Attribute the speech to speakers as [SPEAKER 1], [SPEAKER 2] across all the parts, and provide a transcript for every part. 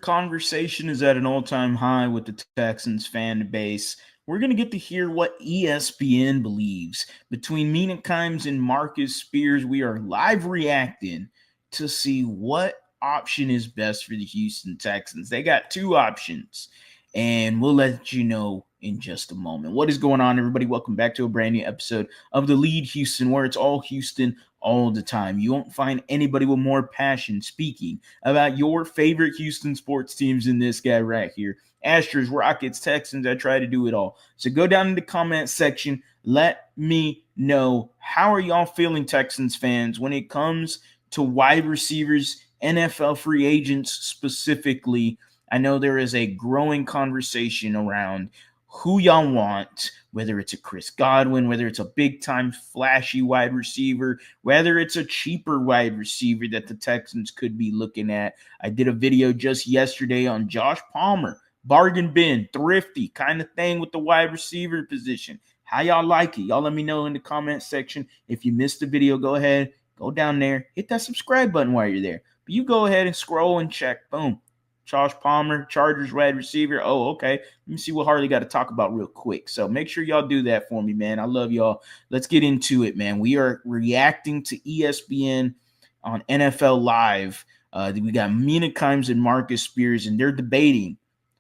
[SPEAKER 1] conversation is at an all-time high with the Texans fan base. We're going to get to hear what ESPN believes. Between Mina Kimes and Marcus Spears, we are live reacting to see what option is best for the Houston Texans. They got two options, and we'll let you know in just a moment. What is going on, everybody? Welcome back to a brand new episode of The Lead Houston, where it's all Houston all the time. You won't find anybody with more passion speaking about your favorite Houston sports teams than this guy right here. Astros, Rockets, Texans, I try to do it all. So go down in the comment section. Let me know, how are y'all feeling, Texans fans, when it comes to wide receivers, NFL free agents specifically? I know there is a growing conversation around who y'all want, whether it's a Chris Godwin, whether it's a big-time flashy wide receiver, whether it's a cheaper wide receiver that the Texans could be looking at. I did a video just yesterday on Josh Palmer, bargain bin, thrifty kind of thing with the wide receiver position. How y'all like it? Y'all let me know in the comment section. If you missed the video, go ahead, go down there, hit that subscribe button while you're there. But you go ahead and scroll and check, boom. Josh Palmer, Chargers wide receiver. Oh, okay. Let me see what Harley got to talk about real quick. So make sure y'all do that for me, man. I love y'all. Let's get into it, man. We are reacting to ESPN on NFL Live. We got Mina Kimes and Marcus Spears, and they're debating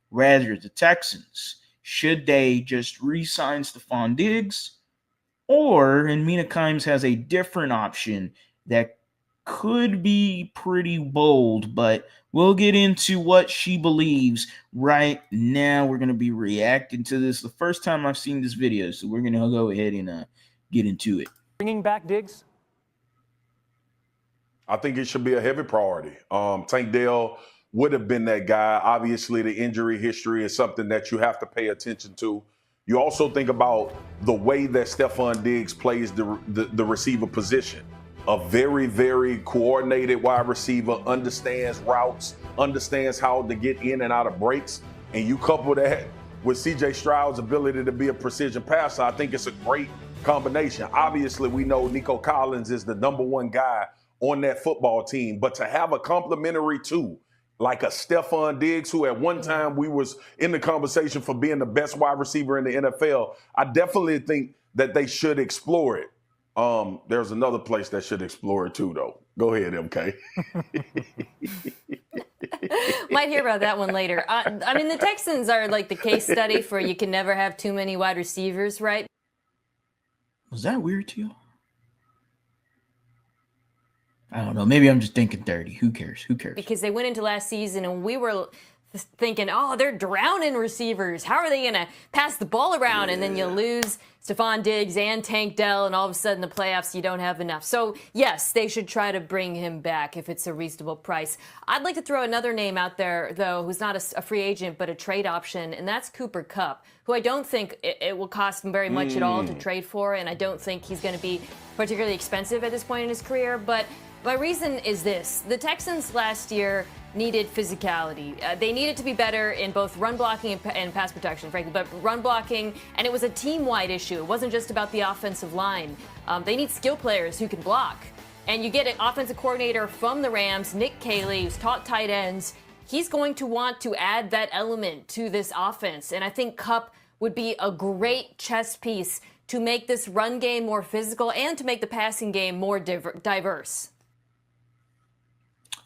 [SPEAKER 1] whether the Texans, should they just re-sign Stephon Diggs, or, and Mina Kimes has a different option that could be pretty bold, but we'll get into what she believes right now. We're going to be reacting to this. The first time I've seen this video, so we're going to go ahead and get into it.
[SPEAKER 2] Bringing back Diggs?
[SPEAKER 3] I think it should be a heavy priority. Tank Dell would have been that guy. Obviously, the injury history is something that you have to pay attention to. You also think about the way that Stephon Diggs plays the receiver position. A very, very coordinated wide receiver, understands routes, understands how to get in and out of breaks. And you couple that with C.J. Stroud's ability to be a precision passer, I think it's a great combination. Obviously, we know Nico Collins is the number one guy on that football team. But to have a complementary two, like a Stephon Diggs, who at one time we was in the conversation for being the best wide receiver in the NFL, I definitely think that they should explore it. There's another place that should explore it too, though. Go ahead, MK.
[SPEAKER 4] Might hear about that one later. I mean, the Texans are like the case study for you can never have too many wide receivers, right?
[SPEAKER 1] Was that weird to you? I don't know. Maybe I'm just thinking 30. Who cares? Who cares?
[SPEAKER 4] Because they went into last season and we were thinking, oh, they're drowning receivers. How are they going to pass the ball around? Yeah. And then you lose Stephon Diggs and Tank Dell, and all of a sudden the playoffs, you don't have enough. So, yes, they should try to bring him back if it's a reasonable price. I'd like to throw another name out there, though, who's not a free agent but a trade option, and that's Cooper Kupp, who I don't think it will cost him very much at all to trade for, and I don't think he's going to be particularly expensive at this point in his career. But my reason is this. The Texans last year needed physicality. They needed to be better in both run blocking and pass protection, frankly, but run blocking, and it was a team-wide issue. It wasn't just about the offensive line. They need skill players who can block. And you get an offensive coordinator from the Rams, Nick Caley, who's taught tight ends. He's going to want to add that element to this offense, and I think Kupp would be a great chess piece to make this run game more physical and to make the passing game more diverse.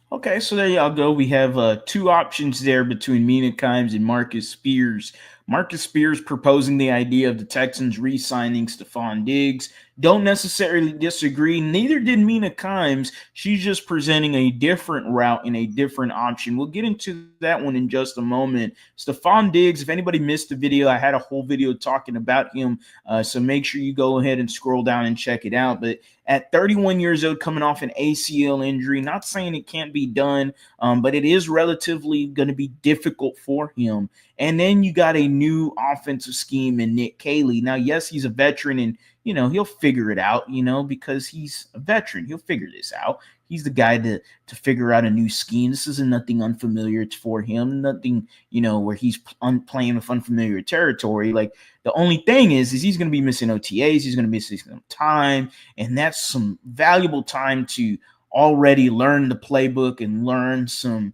[SPEAKER 1] Okay, so there y'all go. We have two options there between Mina Kimes and Marcus Spears. Marcus Spears proposing the idea of the Texans re-signing Stephon Diggs. Don't necessarily disagree. Neither did Mina Kimes. She's just presenting a different route and a different option. We'll get into that one in just a moment. Stephon Diggs, if anybody missed the video, I had a whole video talking about him. So make sure you go ahead and scroll down and check it out. But at 31 years old, coming off an ACL injury, not saying it can't be done, but it is relatively going to be difficult for him. And then you got a new offensive scheme in Nick Caley. Now, yes, he's a veteran, and he'll figure it out, because he's a veteran. He'll figure this out. He's the guy to figure out a new scheme. This isn't nothing unfamiliar for him, nothing, where he's playing with unfamiliar territory. Like, the only thing is he's going to be missing OTAs. He's going to be missing some time, and that's some valuable time to already learn the playbook and learn some,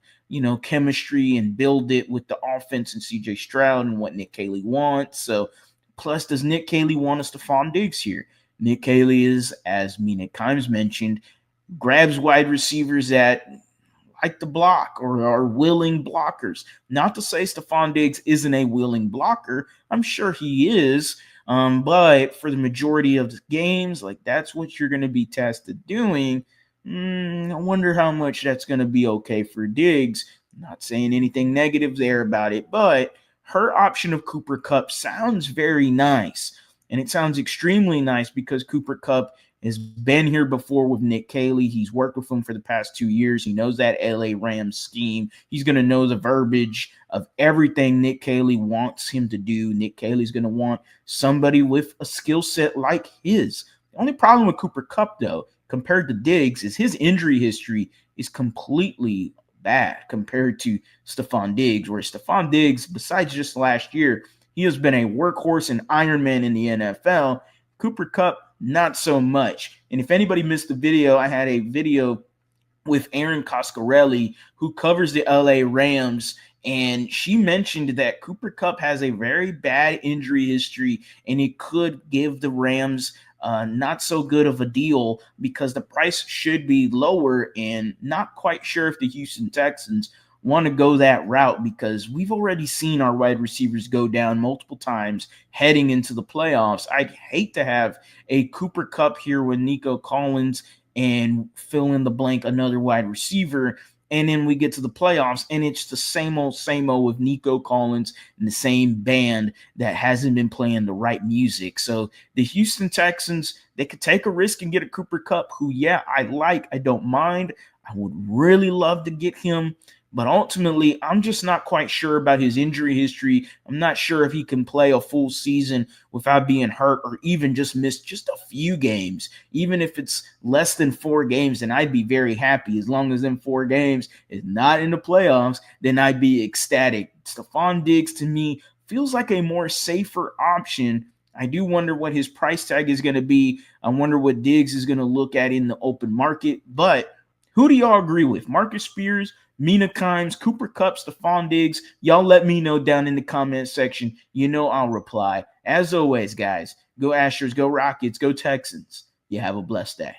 [SPEAKER 1] chemistry and build it with the offense and CJ Stroud and what Nick Caley wants. So, plus, does Nick Caley want a Stephon Diggs here? Nick Caley is, as Mina Kimes mentioned, grabs wide receivers that like the block or are willing blockers. Not to say Stephon Diggs isn't a willing blocker. I'm sure he is. But for the majority of the games, like that's what you're going to be tested doing. I wonder how much that's going to be okay for Diggs. Not saying anything negative there about it, but her option of Cooper Kupp sounds very nice. And it sounds extremely nice because Cooper Kupp has been here before with Nick Caley. He's worked with him for the past 2 years. He knows that LA Rams scheme. He's going to know the verbiage of everything Nick Caley wants him to do. Nick Caley's going to want somebody with a skill set like his. The only problem with Cooper Kupp, though, compared to Diggs, is his injury history is completely bad compared to Stephon Diggs, where Stephon Diggs, besides just last year, he has been a workhorse and Ironman in the NFL. Cooper Kupp, not so much. And if anybody missed the video, I had a video with Aaron Coscarelli, who covers the LA Rams, and she mentioned that Cooper Kupp has a very bad injury history, and it could give the Rams not so good of a deal because the price should be lower, and not quite sure if the Houston Texans want to go that route because we've already seen our wide receivers go down multiple times heading into the playoffs. I'd hate to have a Cooper Kupp here with Nico Collins and fill in the blank another wide receiver, and then we get to the playoffs and it's the same old with Nico Collins and the same band that hasn't been playing the right music. So the Houston Texans, they could take a risk and get a Cooper Kupp who, I don't mind. I would really love to get him. But ultimately, I'm just not quite sure about his injury history. I'm not sure if he can play a full season without being hurt or even just miss just a few games. Even if it's less than 4 games, then I'd be very happy. As long as them 4 games is not in the playoffs, then I'd be ecstatic. Stephon Diggs, to me, feels like a more safer option. I do wonder what his price tag is going to be. I wonder what Diggs is going to look at in the open market. But who do y'all agree with? Marcus Spears, Mina Kimes, Cooper Kupp, Stephon Diggs? Y'all let me know down in the comment section. I'll reply. As always, guys, go Astros, go Rockets, go Texans. You have a blessed day.